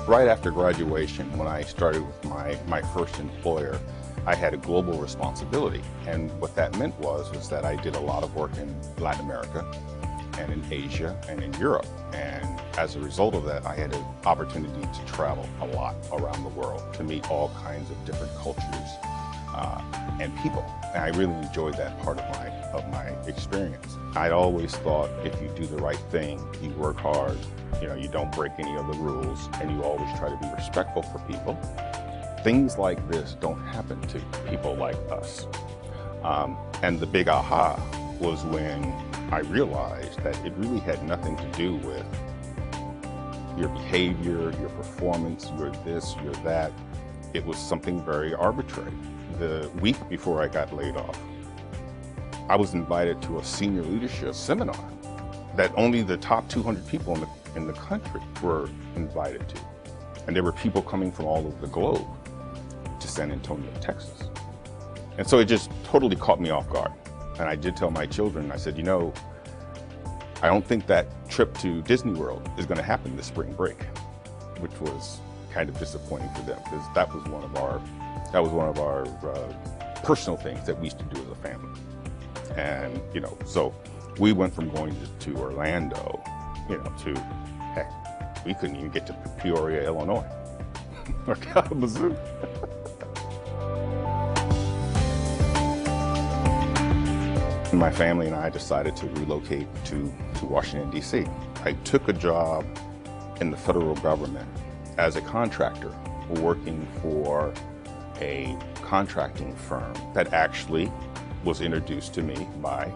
Right after graduation, when I started with my first employer, I had a global responsibility. And what that meant was that I did a lot of work in Latin America and in Asia and in Europe. And as a result of that, I had an opportunity to travel a lot around the world to meet all kinds of different cultures and people. And I really enjoyed that part of my experience. I'd always thought if you do the right thing, you work hard, you don't break any of the rules, and you always try to be respectful for people, things like this don't happen to people like us. And the big aha was when I realized that it really had nothing to do with your behavior, your performance, you're this, you're that. It was something very arbitrary. The week before I got laid off, I was invited to a senior leadership seminar that only the top 200 people in the country were invited to. And there were people coming from all over the globe to San Antonio, Texas. And so it just totally caught me off guard. And I did tell my children, I said, I don't think that trip to Disney World is going to happen this spring break, which was kind of disappointing for them because that was one of our personal things that we used to do as a family. And, so we went from going to Orlando, to, heck, we couldn't even get to Peoria, Illinois, or Kalamazoo. My family and I decided to relocate to Washington, D.C. I took a job in the federal government as a contractor working for a contracting firm that actually was introduced to me by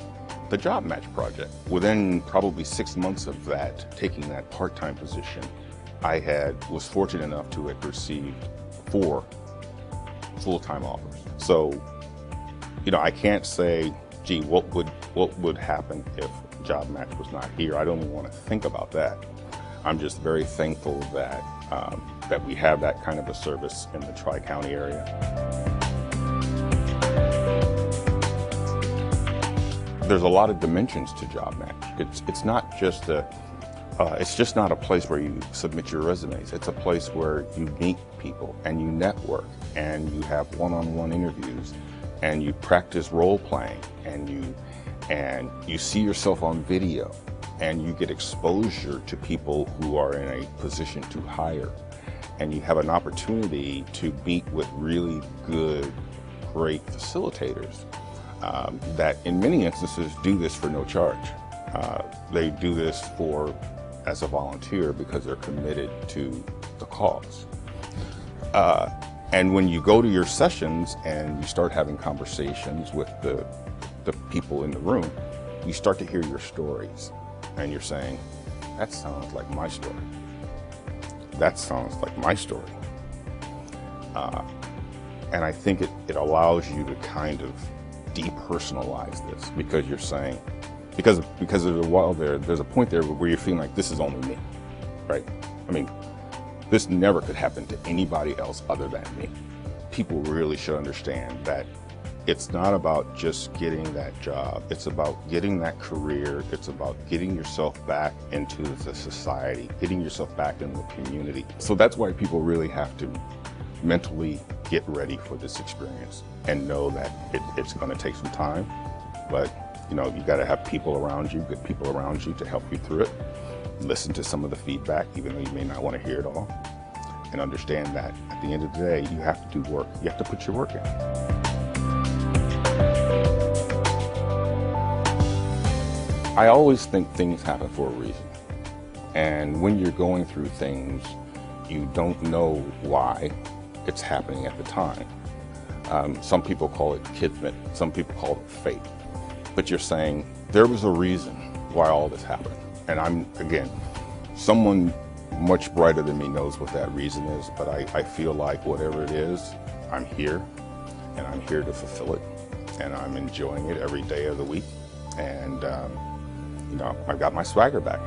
the Job Match Project. Within probably 6 months of that, taking that part-time position, I was fortunate enough to have received 4 full-time offers. So, I can't say, gee, what would happen if Job Match was not here? I don't even want to think about that. I'm just very thankful that that we have that kind of a service in the Tri-County area. There's a lot of dimensions to Job Match. It's not just it's just not a place where you submit your resumes. It's a place where you meet people and you network and you have one-on-one interviews and you practice role playing and you see yourself on video and you get exposure to people who are in a position to hire, and you have an opportunity to meet with really good, great facilitators that in many instances do this for no charge. They do this as a volunteer because they're committed to the cause. And when you go to your sessions and you start having conversations with the people in the room, you start to hear your stories and you're saying, that sounds like my story. That sounds like my story. And I think it allows you to kind of depersonalize this because you're saying, because there's a while there's a point there where you're feeling like this is only me, right? I mean, this never could happen to anybody else other than me. People really should understand that it's not about just getting that job. It's about getting that career. It's about getting yourself back into the society, getting yourself back in the community. So that's why people really have to mentally get ready for this experience and know that it's going to take some time, but you got to have people around you, good people around you to help you through it. Listen to some of the feedback, even though you may not want to hear it all, and understand that at the end of the day, you have to do work. You have to put your work in. I always think things happen for a reason. And when you're going through things, you don't know why it's happening at the time. Some people call it kismet, some people call it fate. But you're saying, there was a reason why all this happened. And I'm, again, someone much brighter than me knows what that reason is, but I feel like whatever it is, I'm here, and I'm here to fulfill it, and I'm enjoying it every day of the week. And, I've got my swagger back.